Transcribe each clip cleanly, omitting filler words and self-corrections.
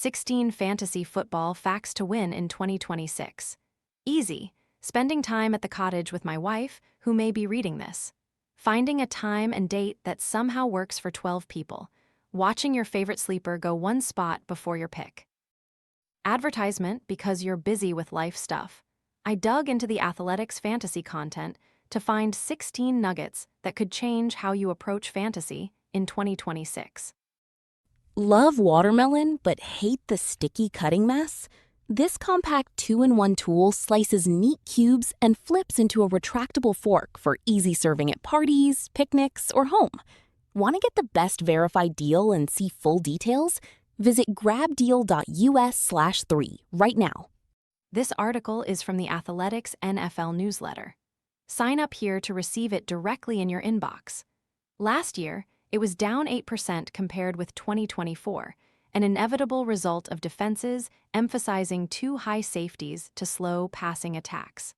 16 fantasy football facts to win in 2026. Easy. Spending time at the cottage with my wife, who may be reading this. Finding a time and date that somehow works for 12 people. Watching your favorite sleeper go one spot before your pick. Advertisement because you're busy with life stuff. I dug into the athletics fantasy content to find 16 nuggets that could change how you approach fantasy in 2026. Love watermelon but hate the sticky cutting mess? This compact 2-in-1 tool slices neat cubes and flips into a retractable fork for easy serving at parties, picnics, or home. Want to get the best verified deal and see full details? Visit grabdeal.us/3 right now. This article is from the Athletics NFL newsletter. Sign up here to receive it directly in your inbox. Last year, it was down 8% compared with 2024, an inevitable result of defenses emphasizing too high safeties to slow passing attacks.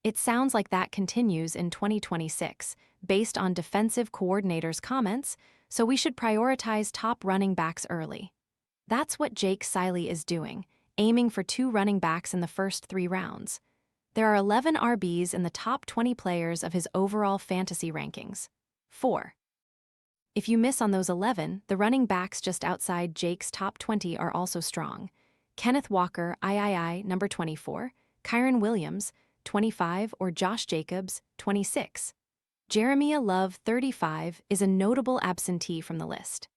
It sounds like that continues in 2026, based on defensive coordinators' comments, so we should prioritize top running backs early. That's what Jake Siley is doing, aiming for 2 running backs in the first 3 rounds. There are 11 RBs in the top 20 players of his overall fantasy rankings. 4. If you miss on those 11, the running backs just outside Jake's top 20 are also strong. Kenneth Walker, III, number 24, Kyren Williams, 25, or Josh Jacobs, 26. Jeremiah Love, 35, is a notable absentee from the list.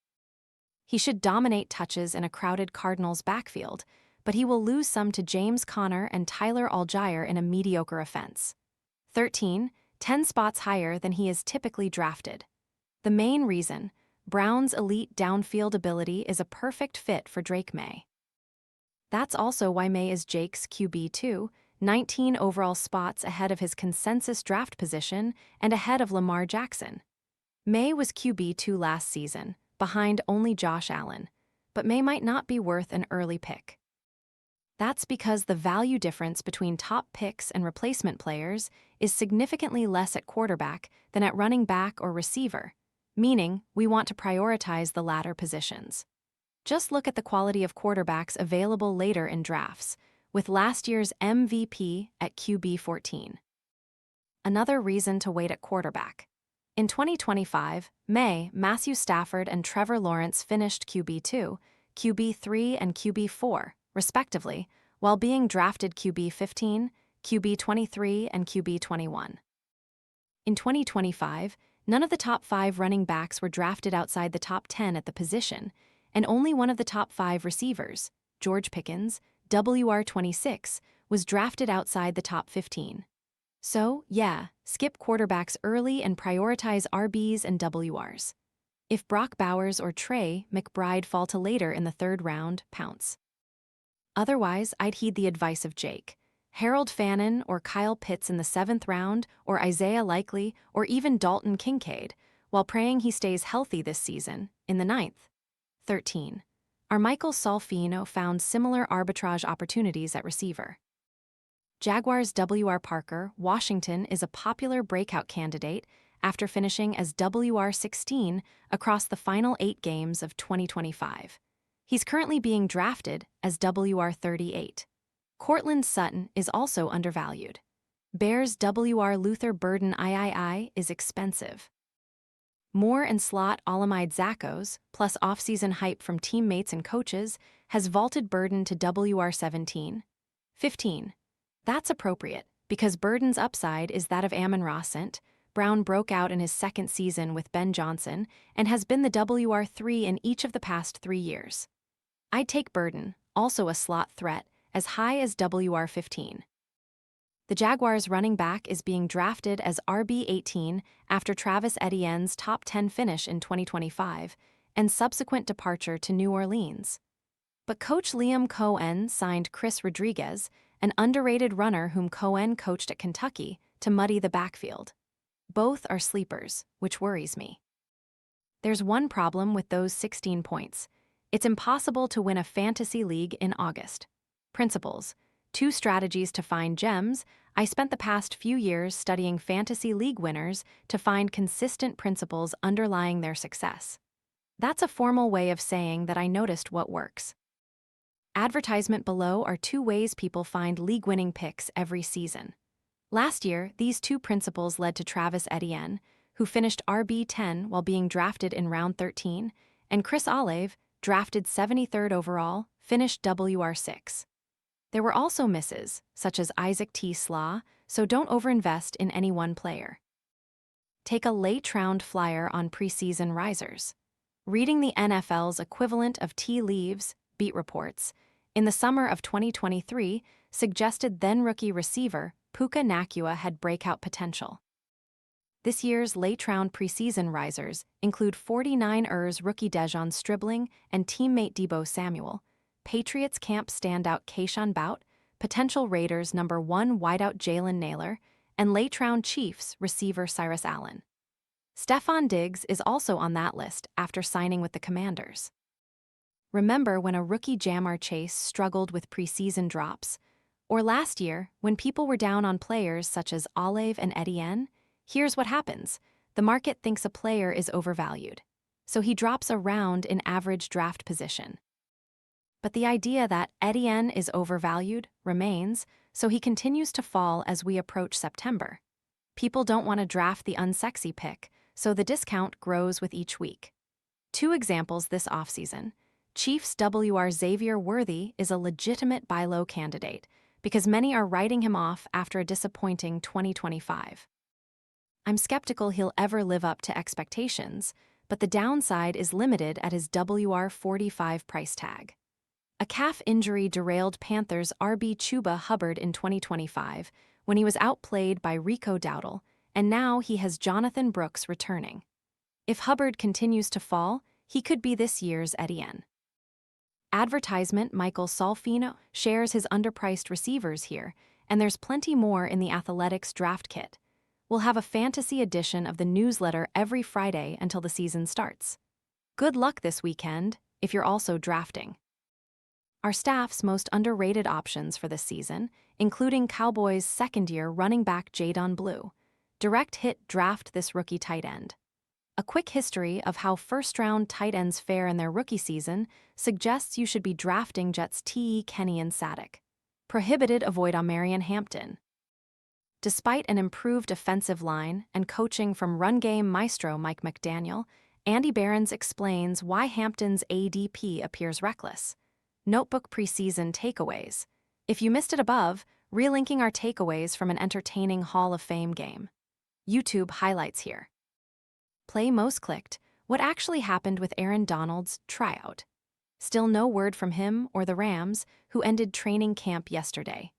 He should dominate touches in a crowded Cardinals backfield, but he will lose some to James Conner and Tyler Allgeier in a mediocre offense. 13, 10 spots higher than he is typically drafted. The main reason, Brown's elite downfield ability is a perfect fit for Drake May. That's also why May is Jake's QB2, 19 overall spots ahead of his consensus draft position and ahead of Lamar Jackson. May was QB2 last season, behind only Josh Allen, but May might not be worth an early pick. That's because the value difference between top picks and replacement players is significantly less at quarterback than at running back or receiver, meaning we want to prioritize the latter positions. Just look at the quality of quarterbacks available later in drafts, with last year's MVP at QB 14. Another reason to wait at quarterback. In 2025, Matthew Stafford and Trevor Lawrence finished QB2, QB3, and QB4, respectively, while being drafted QB 15, QB 23, and QB 21. In 2025, none of the top 5 running backs were drafted outside the top 10 at the position, and only one of the top 5 receivers, George Pickens, WR26, was drafted outside the top 15. So, skip quarterbacks early and prioritize RBs and WRs. If Brock Bowers or Trey McBride fall to later in the 3rd round, pounce. Otherwise, I'd heed the advice of Jake. Harold Fannin or Kyle Pitts in the 7th round, or Isaiah Likely, or even Dalton Kincaid, while praying he stays healthy this season, in the 9th. 13. Armichael Solfino found similar arbitrage opportunities at receiver. Jaguars' W.R. Parker, Washington, is a popular breakout candidate after finishing as WR16 across the final 8 games of 2025. He's currently being drafted as WR38. Cortland Sutton is also undervalued. Bears' W.R. Luther Burden III is expensive. Moore and slot Olamide Zaccos, plus offseason hype from teammates and coaches, has vaulted Burden to WR17. 15. That's appropriate, because Burden's upside is that of Amon-Ra St. Brown broke out in his 2nd season with Ben Johnson and has been the WR3 in each of the past 3 years. I'd take Burden, also a slot threat, as high as WR15. The Jaguars' running back is being drafted as RB18 after Travis Etienne's top 10 finish in 2025 and subsequent departure to New Orleans. But coach Liam Cohen signed Chris Rodriguez, an underrated runner whom Cohen coached at Kentucky, to muddy the backfield. Both are sleepers, which worries me. There's one problem with those 16 points. It's impossible to win a fantasy league in August. Principles. 2 strategies to find gems. I spent the past few years studying fantasy league winners to find consistent principles underlying their success. That's a formal way of saying that I noticed what works. Advertisement below are two ways people find league-winning picks every season. Last year, these two principles led to Travis Etienne, who finished RB10 while being drafted in round 13, and Chris Olave, drafted 73rd overall, finished WR6. There were also misses, such as Isaac T. Slaw, so don't overinvest in any one player. Take a late-round flyer on preseason risers. Reading the NFL's equivalent of tea leaves, beat reports, in the summer of 2023 suggested then-rookie receiver Puka Nacua had breakout potential. This year's late-round preseason risers include 49ers rookie Dejon Stribling and teammate Deebo Samuel, Patriots camp standout Kayshon Boutte, potential Raiders number 1 wideout Jalen Nailor, and late-round Chiefs receiver Cyrus Allen. Stephon Diggs is also on that list after signing with the Commanders. Remember when a rookie Jamar Chase struggled with preseason drops? Or last year, when people were down on players such as Olave and Etienne? Here's what happens. The market thinks a player is overvalued, so he drops a round in average draft position. But the idea that Etienne is overvalued remains, so he continues to fall as we approach September. People don't want to draft the unsexy pick, so the discount grows with each week. Two examples this offseason. Chiefs WR Xavier Worthy is a legitimate buy low candidate because many are writing him off after a disappointing 2025. I'm skeptical he'll ever live up to expectations, but the downside is limited at his WR45 price tag. A calf injury derailed Panthers RB Chuba Hubbard in 2025 when he was outplayed by Rico Dowdle, and now he has Jonathan Brooks returning. If Hubbard continues to fall, he could be this year's Etienne. Advertisement Michael Solfino shares his underpriced receivers here, and there's plenty more in the Athletics draft kit. We'll have a fantasy edition of the newsletter every Friday until the season starts. Good luck this weekend if you're also drafting. Our staff's most underrated options for this season, including Cowboys' second-year running back Jadon Blue. Direct hit draft this rookie tight end. A quick history of how first-round tight ends fare in their rookie season suggests you should be drafting Jets T.E. Kenny and Sadek. Prohibited avoid Marion Hampton. Despite an improved offensive line and coaching from run game maestro Mike McDaniel, Andy Behrens explains why Hampton's ADP appears reckless. Notebook preseason takeaways. If you missed it above, relinking our takeaways from an entertaining Hall of Fame game. YouTube highlights here. Play most clicked. What actually happened with Aaron Donald's tryout? Still no word from him or the Rams, who ended training camp yesterday.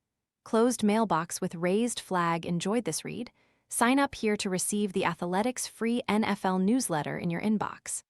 Closed mailbox with raised flag. Enjoyed this read? Sign up here to receive the Athletics free NFL newsletter in your inbox.